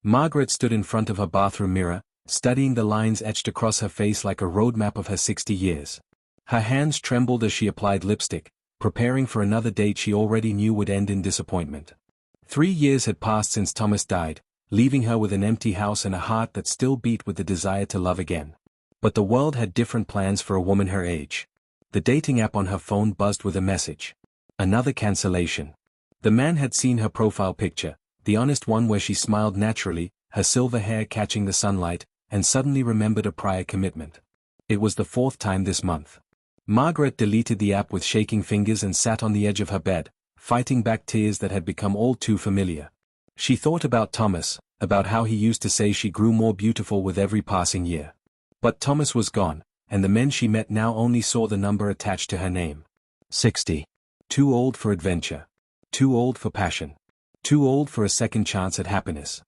Margaret stood in front of her bathroom mirror, studying the lines etched across her face like a roadmap of her 60 years. Her hands trembled as she applied lipstick, preparing for another date she already knew would end in disappointment. 3 years had passed since Thomas died, leaving her with an empty house and a heart that still beat with the desire to love again. But the world had different plans for a woman her age. The dating app on her phone buzzed with a message. Another cancellation. The man had seen her profile picture, the honest one where she smiled naturally, her silver hair catching the sunlight, and suddenly remembered a prior commitment. It was the 4th time this month. Margaret deleted the app with shaking fingers and sat on the edge of her bed, fighting back tears that had become all too familiar. She thought about Thomas, about how he used to say she grew more beautiful with every passing year. But Thomas was gone, and the men she met now only saw the number attached to her name. 60. Too old for adventure. Too old for passion. Too old for a second chance at happiness.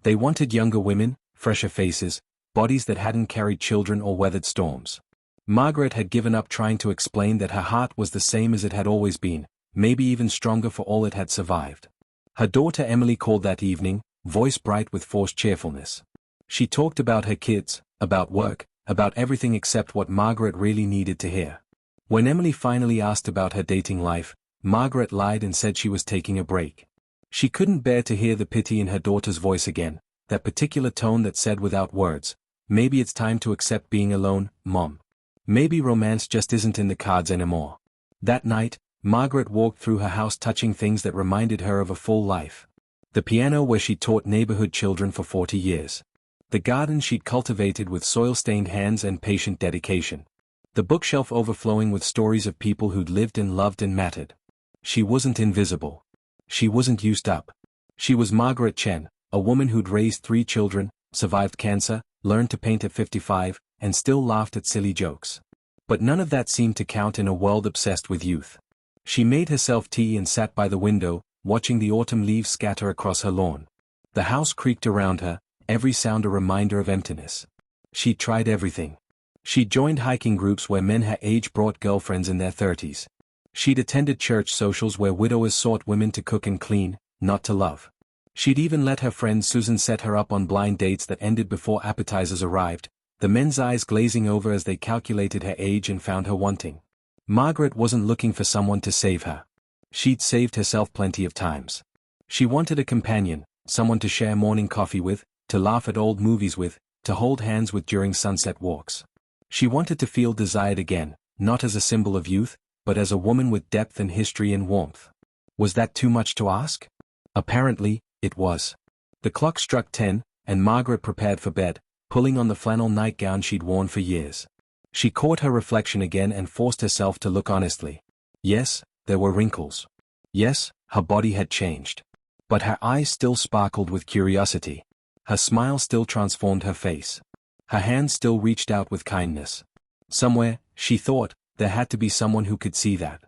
They wanted younger women, fresher faces, bodies that hadn't carried children or weathered storms. Margaret had given up trying to explain that her heart was the same as it had always been, maybe even stronger for all it had survived. Her daughter Emily called that evening, voice bright with forced cheerfulness. She talked about her kids, about work, about everything except what Margaret really needed to hear. When Emily finally asked about her dating life, Margaret lied and said she was taking a break. She couldn't bear to hear the pity in her daughter's voice again, that particular tone that said without words, "Maybe it's time to accept being alone, Mom. Maybe romance just isn't in the cards anymore." That night, Margaret walked through her house touching things that reminded her of a full life. The piano where she taught neighborhood children for 40 years. The garden she'd cultivated with soil-stained hands and patient dedication. The bookshelf overflowing with stories of people who'd lived and loved and mattered. She wasn't invisible. She wasn't used up. She was Margaret Chen, a woman who'd raised 3 children, survived cancer, learned to paint at 55, and still laughed at silly jokes. But none of that seemed to count in a world obsessed with youth. She made herself tea and sat by the window, watching the autumn leaves scatter across her lawn. The house creaked around her, every sound a reminder of emptiness. She'd tried everything. She'd joined hiking groups where men her age brought girlfriends in their 30s. She'd attended church socials where widowers sought women to cook and clean, not to love. She'd even let her friend Susan set her up on blind dates that ended before appetizers arrived, the men's eyes glazing over as they calculated her age and found her wanting. Margaret wasn't looking for someone to save her. She'd saved herself plenty of times. She wanted a companion, someone to share morning coffee with, to laugh at old movies with, to hold hands with during sunset walks. She wanted to feel desired again, not as a symbol of youth, but as a woman with depth and history and warmth. Was that too much to ask? Apparently, it was. The clock struck 10, and Margaret prepared for bed, pulling on the flannel nightgown she'd worn for years. She caught her reflection again and forced herself to look honestly. Yes, there were wrinkles. Yes, her body had changed. But her eyes still sparkled with curiosity. Her smile still transformed her face. Her hands still reached out with kindness. Somewhere, she thought, there had to be someone who could see that.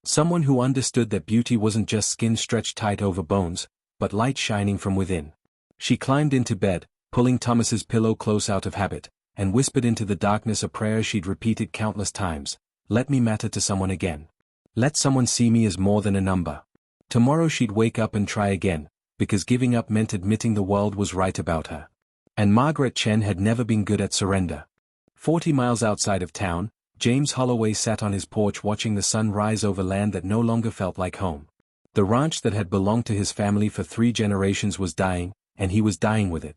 Someone who understood that beauty wasn't just skin stretched tight over bones, but light shining from within. She climbed into bed, pulling Thomas's pillow close out of habit, and whispered into the darkness a prayer she'd repeated countless times. Let me matter to someone again. Let someone see me as more than a number. Tomorrow she'd wake up and try again, because giving up meant admitting the world was right about her. And Margaret Chen had never been good at surrender. 40 miles outside of town, James Holloway sat on his porch watching the sun rise over land that no longer felt like home. The ranch that had belonged to his family for 3 generations was dying, and he was dying with it.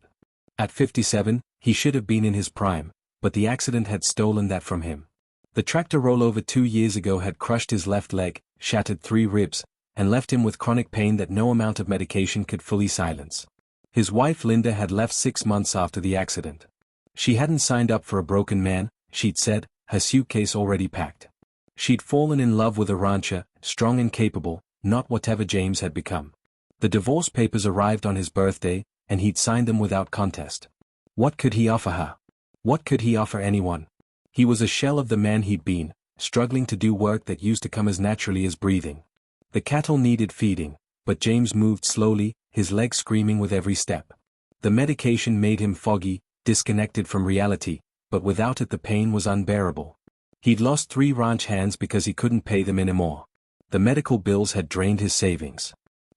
At 57, he should have been in his prime, but the accident had stolen that from him. The tractor rollover 2 years ago had crushed his left leg, shattered 3 ribs, and left him with chronic pain that no amount of medication could fully silence. His wife Linda had left 6 months after the accident. She hadn't signed up for a broken man, she'd said, her suitcase already packed. She'd fallen in love with a rancher, strong and capable, not whatever James had become. The divorce papers arrived on his birthday, and he'd signed them without contest. What could he offer her? What could he offer anyone? He was a shell of the man he'd been, struggling to do work that used to come as naturally as breathing. The cattle needed feeding, but James moved slowly, his legs screaming with every step. The medication made him foggy, disconnected from reality, but without it the pain was unbearable. He'd lost 3 ranch hands because he couldn't pay them anymore. The medical bills had drained his savings.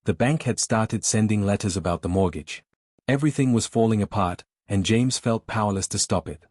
The bank had started sending letters about the mortgage. Everything was falling apart, and James felt powerless to stop it.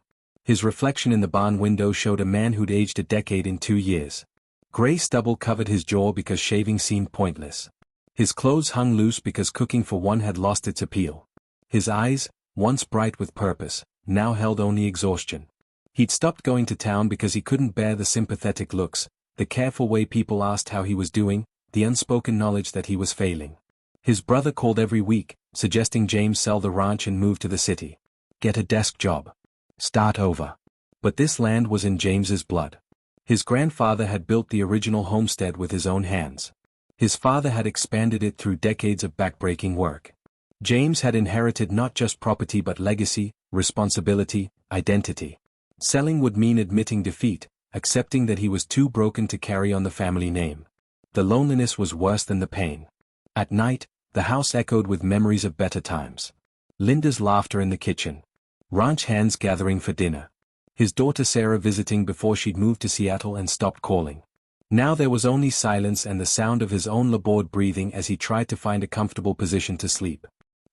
His reflection in the barn window showed a man who'd aged a decade in 2 years. Gray stubble covered his jaw because shaving seemed pointless. His clothes hung loose because cooking for one had lost its appeal. His eyes, once bright with purpose, now held only exhaustion. He'd stopped going to town because he couldn't bear the sympathetic looks, the careful way people asked how he was doing, the unspoken knowledge that he was failing. His brother called every week, suggesting James sell the ranch and move to the city. Get a desk job. Start over. But this land was in James's blood. His grandfather had built the original homestead with his own hands. His father had expanded it through decades of backbreaking work. James had inherited not just property but legacy, responsibility, identity. Selling would mean admitting defeat, accepting that he was too broken to carry on the family name. The loneliness was worse than the pain. At night, the house echoed with memories of better times. Linda's laughter in the kitchen. Ranch hands gathering for dinner. His daughter Sarah visiting before she'd moved to Seattle and stopped calling. Now there was only silence and the sound of his own labored breathing as he tried to find a comfortable position to sleep.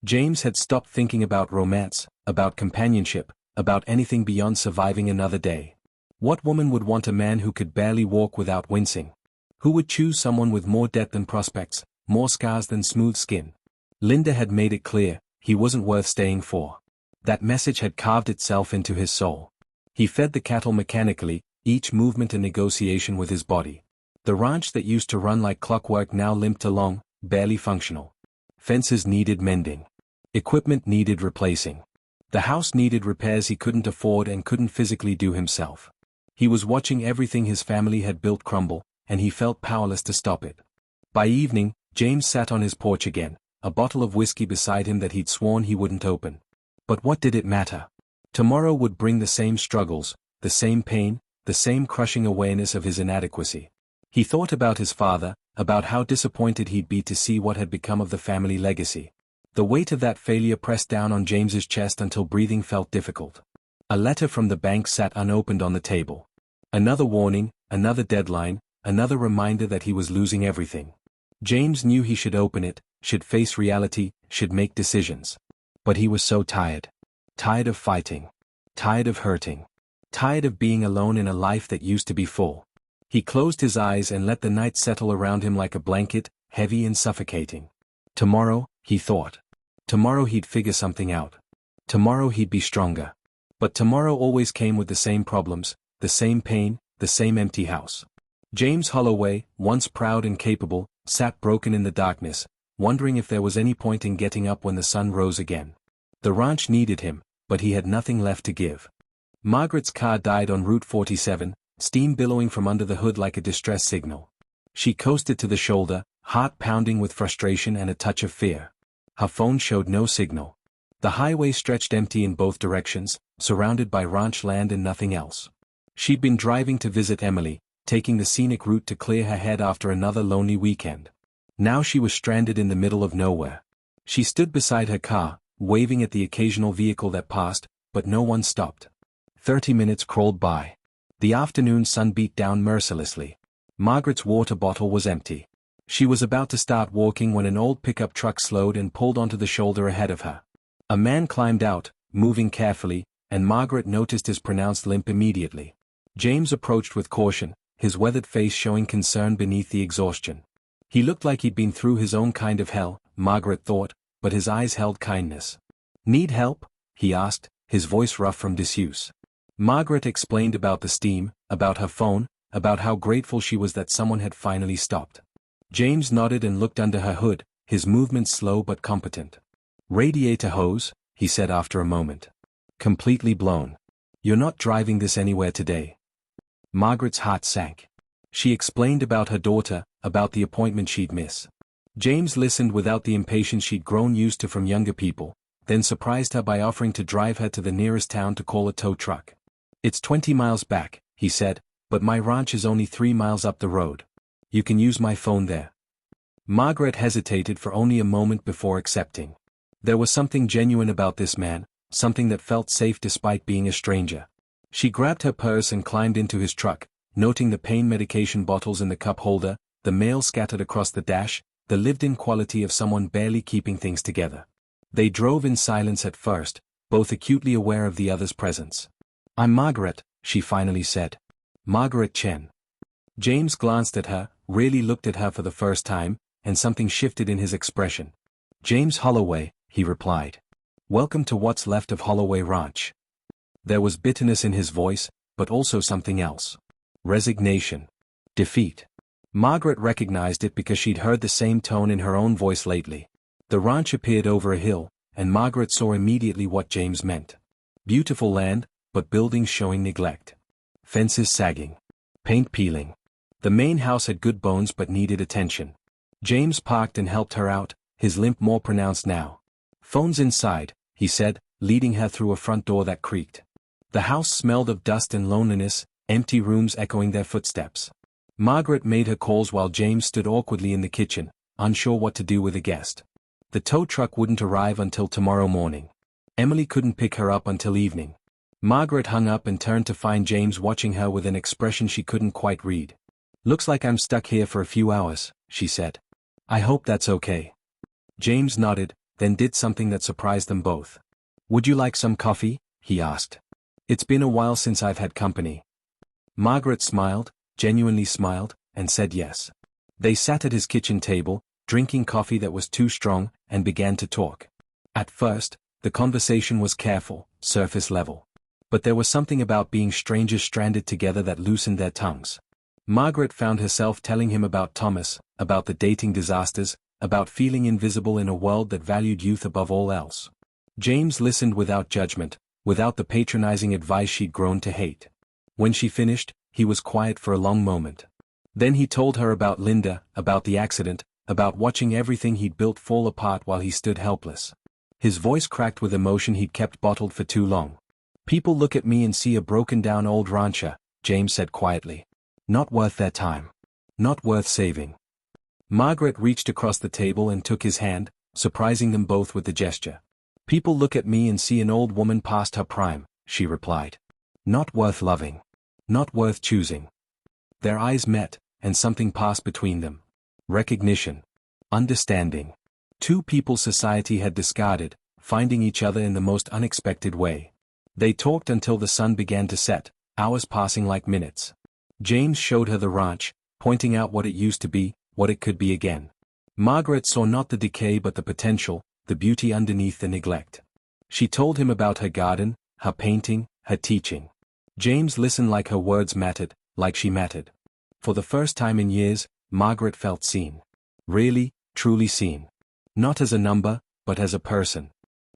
James had stopped thinking about romance, about companionship, about anything beyond surviving another day. What woman would want a man who could barely walk without wincing? Who would choose someone with more depth than prospects, more scars than smooth skin? Linda had made it clear, he wasn't worth staying for. That message had carved itself into his soul. He fed the cattle mechanically, each movement a negotiation with his body. The ranch that used to run like clockwork now limped along, barely functional. Fences needed mending. Equipment needed replacing. The house needed repairs he couldn't afford and couldn't physically do himself. He was watching everything his family had built crumble, and he felt powerless to stop it. By evening, James sat on his porch again, a bottle of whiskey beside him that he'd sworn he wouldn't open. But what did it matter? Tomorrow would bring the same struggles, the same pain, the same crushing awareness of his inadequacy. He thought about his father, about how disappointed he'd be to see what had become of the family legacy. The weight of that failure pressed down on James's chest until breathing felt difficult. A letter from the bank sat unopened on the table. Another warning, another deadline, another reminder that he was losing everything. James knew he should open it, should face reality, should make decisions. But he was so tired. Tired of fighting. Tired of hurting. Tired of being alone in a life that used to be full. He closed his eyes and let the night settle around him like a blanket, heavy and suffocating. Tomorrow, he thought. Tomorrow he'd figure something out. Tomorrow he'd be stronger. But tomorrow always came with the same problems, the same pain, the same empty house. James Holloway, once proud and capable, sat broken in the darkness, wondering if there was any point in getting up when the sun rose again. The ranch needed him, but he had nothing left to give. Margaret's car died on Route 47, steam billowing from under the hood like a distress signal. She coasted to the shoulder, heart pounding with frustration and a touch of fear. Her phone showed no signal. The highway stretched empty in both directions, surrounded by ranch land and nothing else. She'd been driving to visit Emily, taking the scenic route to clear her head after another lonely weekend. Now she was stranded in the middle of nowhere. She stood beside her car, waving at the occasional vehicle that passed, but no one stopped. 30 minutes crawled by. The afternoon sun beat down mercilessly. Margaret's water bottle was empty. She was about to start walking when an old pickup truck slowed and pulled onto the shoulder ahead of her. A man climbed out, moving carefully, and Margaret noticed his pronounced limp immediately. James approached with caution, his weathered face showing concern beneath the exhaustion. He looked like he'd been through his own kind of hell, Margaret thought, but his eyes held kindness. "Need help?" he asked, his voice rough from disuse. Margaret explained about the steam, about her phone, about how grateful she was that someone had finally stopped. James nodded and looked under her hood, his movements slow but competent. "Radiator hose," he said after a moment. "Completely blown. You're not driving this anywhere today." Margaret's heart sank. She explained about her daughter, about the appointment she'd miss. James listened without the impatience she'd grown used to from younger people, then surprised her by offering to drive her to the nearest town to call a tow truck. "It's 20 miles back," he said, "but my ranch is only 3 miles up the road. You can use my phone there." Margaret hesitated for only a moment before accepting. There was something genuine about this man, something that felt safe despite being a stranger. She grabbed her purse and climbed into his truck, noting the pain medication bottles in the cup holder, the mail scattered across the dash, the lived-in quality of someone barely keeping things together. They drove in silence at first, both acutely aware of the other's presence. "I'm Margaret," she finally said. "Margaret Chen." James glanced at her, really looked at her for the first time, and something shifted in his expression. "James Holloway," he replied. "Welcome to what's left of Holloway Ranch." There was bitterness in his voice, but also something else. Resignation. Defeat. Margaret recognized it because she'd heard the same tone in her own voice lately. The ranch appeared over a hill, and Margaret saw immediately what James meant. Beautiful land, but buildings showing neglect. Fences sagging. Paint peeling. The main house had good bones but needed attention. James parked and helped her out, his limp more pronounced now. "Phone's inside," he said, leading her through a front door that creaked. The house smelled of dust and loneliness, empty rooms echoing their footsteps. Margaret made her calls while James stood awkwardly in the kitchen, unsure what to do with a guest. The tow truck wouldn't arrive until tomorrow morning. Emily couldn't pick her up until evening. Margaret hung up and turned to find James watching her with an expression she couldn't quite read. "Looks like I'm stuck here for a few hours," she said. "I hope that's okay." James nodded, then did something that surprised them both. "Would you like some coffee?" he asked. "It's been a while since I've had company." Margaret smiled, genuinely smiled, and said yes. They sat at his kitchen table, drinking coffee that was too strong, and began to talk. At first, the conversation was careful, surface level. But there was something about being strangers stranded together that loosened their tongues. Margaret found herself telling him about Thomas, about the dating disasters, about feeling invisible in a world that valued youth above all else. James listened without judgment, without the patronizing advice she'd grown to hate. When she finished, he was quiet for a long moment. Then he told her about Linda, about the accident, about watching everything he'd built fall apart while he stood helpless. His voice cracked with emotion he'd kept bottled for too long. "People look at me and see a broken-down old rancher," James said quietly. "Not worth their time. Not worth saving." Margaret reached across the table and took his hand, surprising them both with the gesture. "People look at me and see an old woman past her prime," she replied. "Not worth loving. Not worth choosing." Their eyes met, and something passed between them. Recognition. Understanding. Two people society had discarded, finding each other in the most unexpected way. They talked until the sun began to set, hours passing like minutes. James showed her the ranch, pointing out what it used to be, what it could be again. Margaret saw not the decay but the potential, the beauty underneath the neglect. She told him about her garden, her painting, her teaching. James listened like her words mattered, like she mattered. For the first time in years, Margaret felt seen. Really, truly seen. Not as a number, but as a person.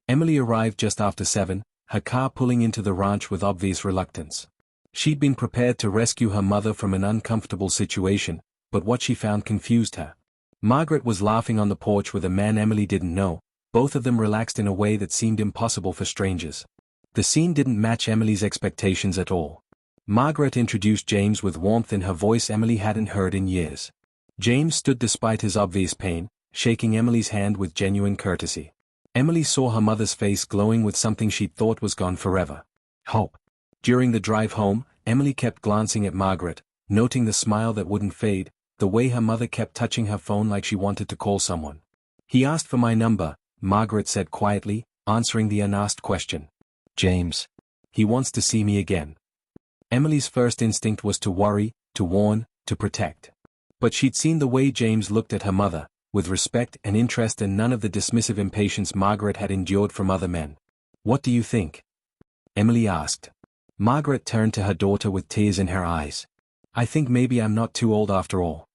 Emily arrived just after 7, her car pulling into the ranch with obvious reluctance. She'd been prepared to rescue her mother from an uncomfortable situation, but what she found confused her. Margaret was laughing on the porch with a man Emily didn't know, both of them relaxed in a way that seemed impossible for strangers. The scene didn't match Emily's expectations at all. Margaret introduced James with warmth in her voice Emily hadn't heard in years. James stood despite his obvious pain, shaking Emily's hand with genuine courtesy. Emily saw her mother's face glowing with something she'd thought was gone forever. Hope. During the drive home, Emily kept glancing at Margaret, noting the smile that wouldn't fade, the way her mother kept touching her phone like she wanted to call someone. "He asked for my number," Margaret said quietly, answering the unasked question. "James. He wants to see me again." Emily's first instinct was to worry, to warn, to protect. But she'd seen the way James looked at her mother, with respect and interest and none of the dismissive impatience Margaret had endured from other men. "What do you think?" Emily asked. Margaret turned to her daughter with tears in her eyes. "I think maybe I'm not too old after all."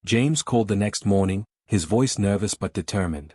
James called the next morning, his voice nervous but determined.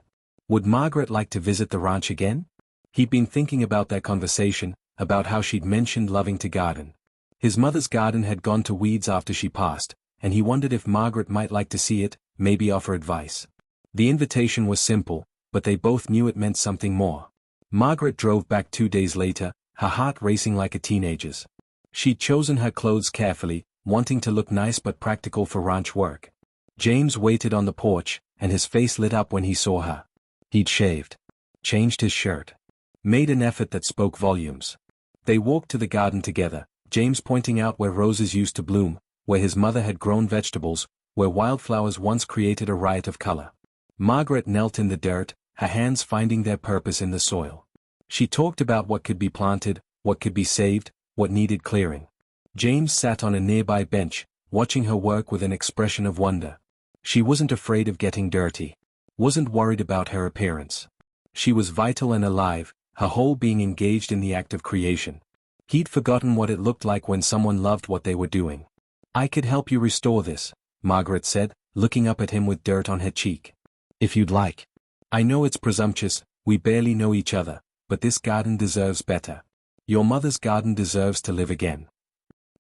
Would Margaret like to visit the ranch again? He'd been thinking about their conversation, about how she'd mentioned loving to garden. His mother's garden had gone to weeds after she passed, and he wondered if Margaret might like to see it, maybe offer advice. The invitation was simple, but they both knew it meant something more. Margaret drove back 2 days later, her heart racing like a teenager's. She'd chosen her clothes carefully, wanting to look nice but practical for ranch work. James waited on the porch, and his face lit up when he saw her. He'd shaved. Changed his shirt. Made an effort that spoke volumes. They walked to the garden together, James pointing out where roses used to bloom, where his mother had grown vegetables, where wildflowers once created a riot of color. Margaret knelt in the dirt, her hands finding their purpose in the soil. She talked about what could be planted, what could be saved, what needed clearing. James sat on a nearby bench, watching her work with an expression of wonder. She wasn't afraid of getting dirty. Wasn't worried about her appearance. She was vital and alive, her whole being engaged in the act of creation. He'd forgotten what it looked like when someone loved what they were doing. "I could help you restore this," Margaret said, looking up at him with dirt on her cheek. "If you'd like. I know it's presumptuous, we barely know each other, but this garden deserves better. Your mother's garden deserves to live again."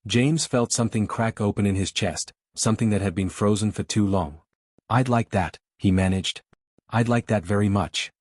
James felt something crack open in his chest, something that had been frozen for too long. "I'd like that," he managed. "I'd like that very much."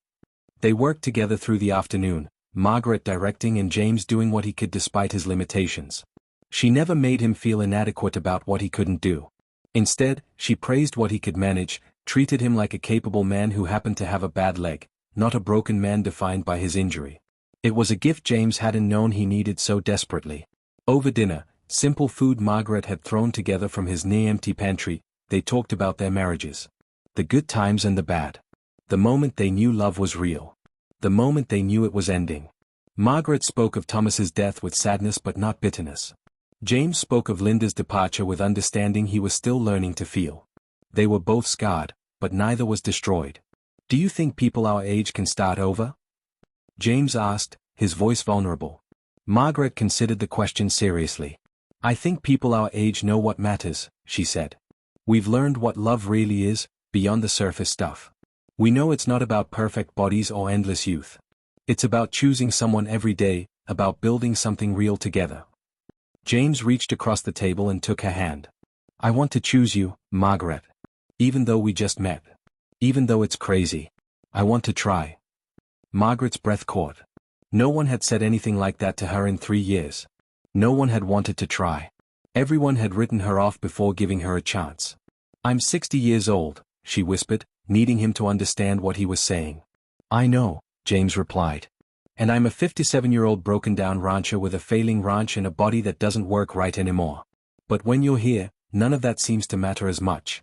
They worked together through the afternoon, Margaret directing and James doing what he could despite his limitations. She never made him feel inadequate about what he couldn't do. Instead, she praised what he could manage, treated him like a capable man who happened to have a bad leg, not a broken man defined by his injury. It was a gift James hadn't known he needed so desperately. Over dinner, simple food Margaret had thrown together from his near-empty pantry, they talked about their marriages. The good times and the bad. The moment they knew love was real. The moment they knew it was ending. Margaret spoke of Thomas's death with sadness but not bitterness. James spoke of Linda's departure with understanding he was still learning to feel. They were both scarred, but neither was destroyed. "Do you think people our age can start over?" James asked, his voice vulnerable. Margaret considered the question seriously. "I think people our age know what matters," she said. "We've learned what love really is, beyond the surface stuff. We know it's not about perfect bodies or endless youth. It's about choosing someone every day, about building something real together." James reached across the table and took her hand. "I want to choose you, Margaret. Even though we just met. Even though it's crazy. I want to try." Margaret's breath caught. No one had said anything like that to her in 3 years. No one had wanted to try. Everyone had written her off before giving her a chance. "I'm 60 years old," she whispered, needing him to understand what he was saying. "I know," James replied. "And I'm a 57-year-old broken-down rancher with a failing ranch and a body that doesn't work right anymore. But when you're here, none of that seems to matter as much."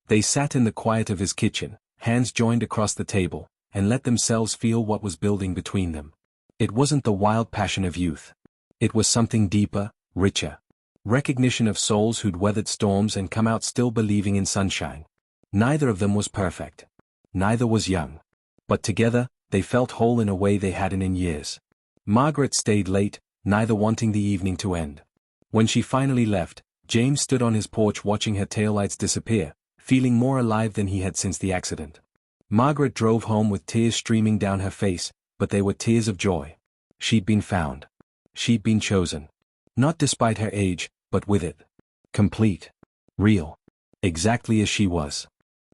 They sat in the quiet of his kitchen, hands joined across the table, and let themselves feel what was building between them. It wasn't the wild passion of youth. It was something deeper, richer. Recognition of souls who'd weathered storms and come out still believing in sunshine. Neither of them was perfect. Neither was young. But together, they felt whole in a way they hadn't in years. Margaret stayed late, neither wanting the evening to end. When she finally left, James stood on his porch watching her taillights disappear, feeling more alive than he had since the accident. Margaret drove home with tears streaming down her face, but they were tears of joy. She'd been found. She'd been chosen. Not despite her age, but with it. Complete. Real. Exactly as she was.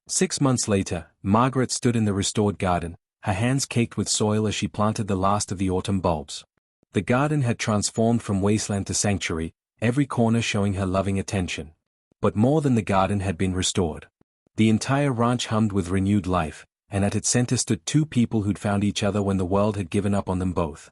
6 months later, Margaret stood in the restored garden, her hands caked with soil as she planted the last of the autumn bulbs. The garden had transformed from wasteland to sanctuary, every corner showing her loving attention. But more than the garden had been restored. The entire ranch hummed with renewed life, and at its center stood 2 people who'd found each other when the world had given up on them both.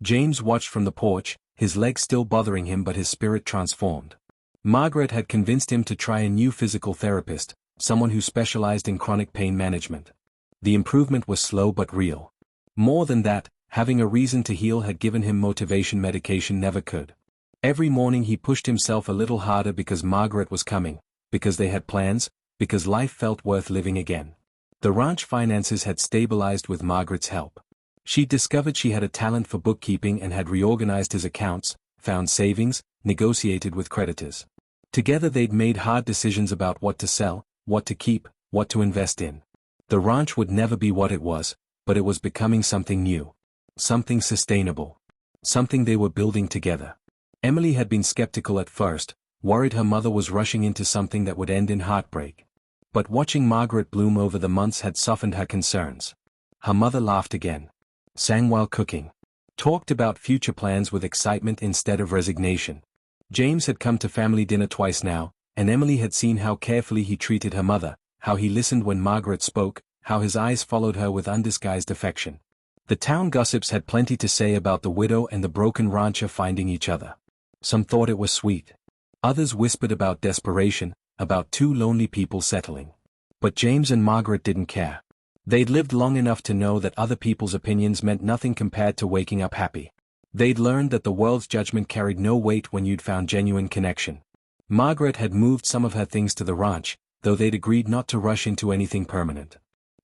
James watched from the porch, his legs still bothering him but his spirit transformed. Margaret had convinced him to try a new physical therapist, someone who specialized in chronic pain management. The improvement was slow but real. More than that, having a reason to heal had given him motivation medication never could. Every morning he pushed himself a little harder because Margaret was coming, because they had plans, because life felt worth living again. The ranch finances had stabilized with Margaret's help. She discovered she had a talent for bookkeeping and had reorganized his accounts, found savings, negotiated with creditors. Together they'd made hard decisions about what to sell, what to keep, what to invest in. The ranch would never be what it was, but it was becoming something new. Something sustainable. Something they were building together. Emily had been skeptical at first, worried her mother was rushing into something that would end in heartbreak. But watching Margaret bloom over the months had softened her concerns. Her mother laughed again. Sang while cooking. Talked about future plans with excitement instead of resignation. James had come to family dinner twice now, and Emily had seen how carefully he treated her mother, how he listened when Margaret spoke, how his eyes followed her with undisguised affection. The town gossips had plenty to say about the widow and the broken rancher finding each other. Some thought it was sweet. Others whispered about desperation, about 2 lonely people settling. But James and Margaret didn't care. They'd lived long enough to know that other people's opinions meant nothing compared to waking up happy. They'd learned that the world's judgment carried no weight when you'd found genuine connection. Margaret had moved some of her things to the ranch, though they'd agreed not to rush into anything permanent.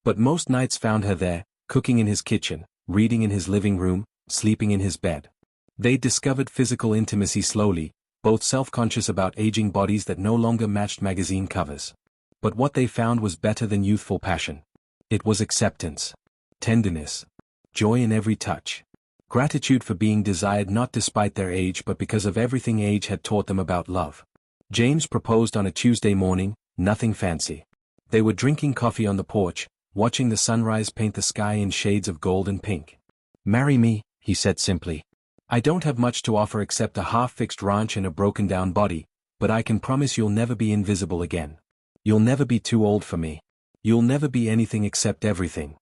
But most nights found her there, cooking in his kitchen, reading in his living room, sleeping in his bed. They'd discovered physical intimacy slowly, both self-conscious about aging bodies that no longer matched magazine covers. But what they found was better than youthful passion. It was acceptance, tenderness, joy in every touch, gratitude for being desired not despite their age but because of everything age had taught them about love. James proposed on a Tuesday morning, nothing fancy. They were drinking coffee on the porch, watching the sunrise paint the sky in shades of gold and pink. "Marry me," he said simply. "I don't have much to offer except a half-fixed ranch and a broken-down body, but I can promise you'll never be invisible again. You'll never be too old for me. You'll never be anything except everything."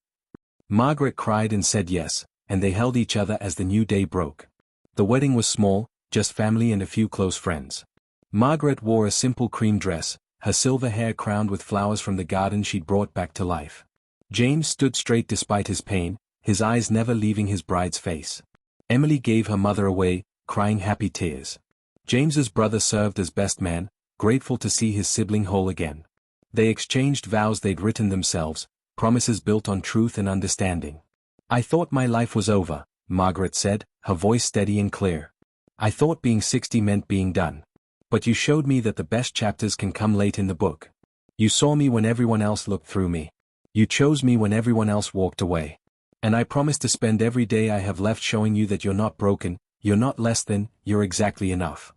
Margaret cried and said yes, and they held each other as the new day broke. The wedding was small, just family and a few close friends. Margaret wore a simple cream dress, her silver hair crowned with flowers from the garden she'd brought back to life. James stood straight despite his pain, his eyes never leaving his bride's face. Emily gave her mother away, crying happy tears. James's brother served as best man, grateful to see his sibling whole again. They exchanged vows they'd written themselves, promises built on truth and understanding. "I thought my life was over," Margaret said, her voice steady and clear. "I thought being 60 meant being done. But you showed me that the best chapters can come late in the book. You saw me when everyone else looked through me. You chose me when everyone else walked away. And I promise to spend every day I have left showing you that you're not broken, you're not less than, you're exactly enough."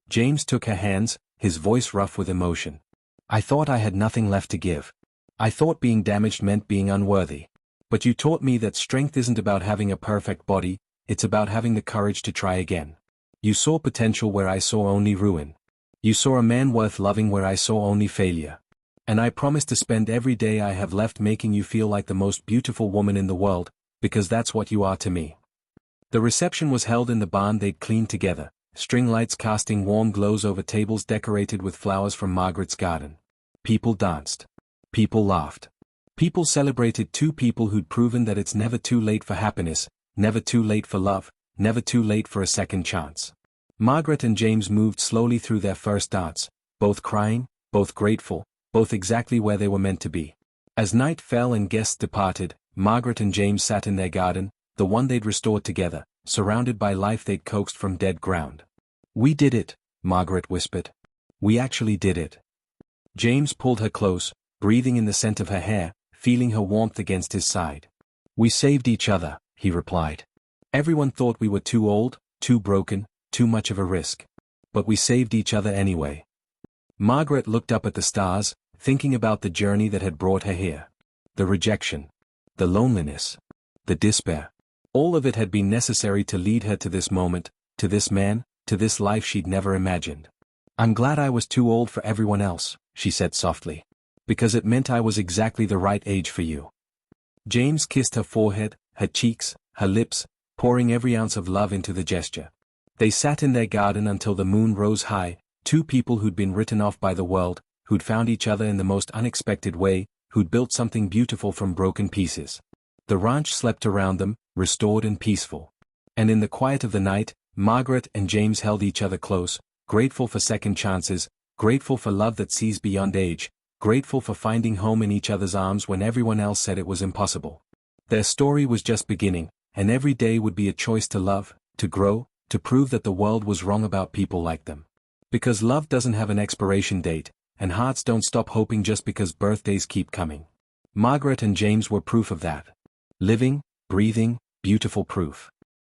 James took her hands, his voice rough with emotion. "I thought I had nothing left to give. I thought being damaged meant being unworthy. But you taught me that strength isn't about having a perfect body, it's about having the courage to try again. You saw potential where I saw only ruin. You saw a man worth loving where I saw only failure. And I promise to spend every day I have left making you feel like the most beautiful woman in the world, because that's what you are to me." The reception was held in the barn they'd cleaned together, string lights casting warm glows over tables decorated with flowers from Margaret's garden. People danced. People laughed. People celebrated two people who'd proven that it's never too late for happiness, never too late for love, never too late for a second chance. Margaret and James moved slowly through their first dance, both crying, both grateful, both exactly where they were meant to be. As night fell and guests departed, Margaret and James sat in their garden, the one they'd restored together, surrounded by life they'd coaxed from dead ground. "We did it," Margaret whispered. "We actually did it." James pulled her close, breathing in the scent of her hair, feeling her warmth against his side. "We saved each other," he replied. "Everyone thought we were too old, too broken, too much of a risk. But we saved each other anyway." Margaret looked up at the stars, thinking about the journey that had brought her here. The rejection. The loneliness. The despair. All of it had been necessary to lead her to this moment, to this man, to this life she'd never imagined. "I'm glad I was too old for everyone else," she said softly. "Because it meant I was exactly the right age for you." James kissed her forehead, her cheeks, her lips, pouring every ounce of love into the gesture. They sat in their garden until the moon rose high, two people who'd been written off by the world, who'd found each other in the most unexpected way, who'd built something beautiful from broken pieces. The ranch slept around them, restored and peaceful. And in the quiet of the night, Margaret and James held each other close, grateful for second chances, grateful for love that sees beyond age, grateful for finding home in each other's arms when everyone else said it was impossible. Their story was just beginning, and every day would be a choice to love, to grow, to prove that the world was wrong about people like them. Because love doesn't have an expiration date, and hearts don't stop hoping just because birthdays keep coming. Margaret and James were proof of that. Living, breathing, beautiful proof.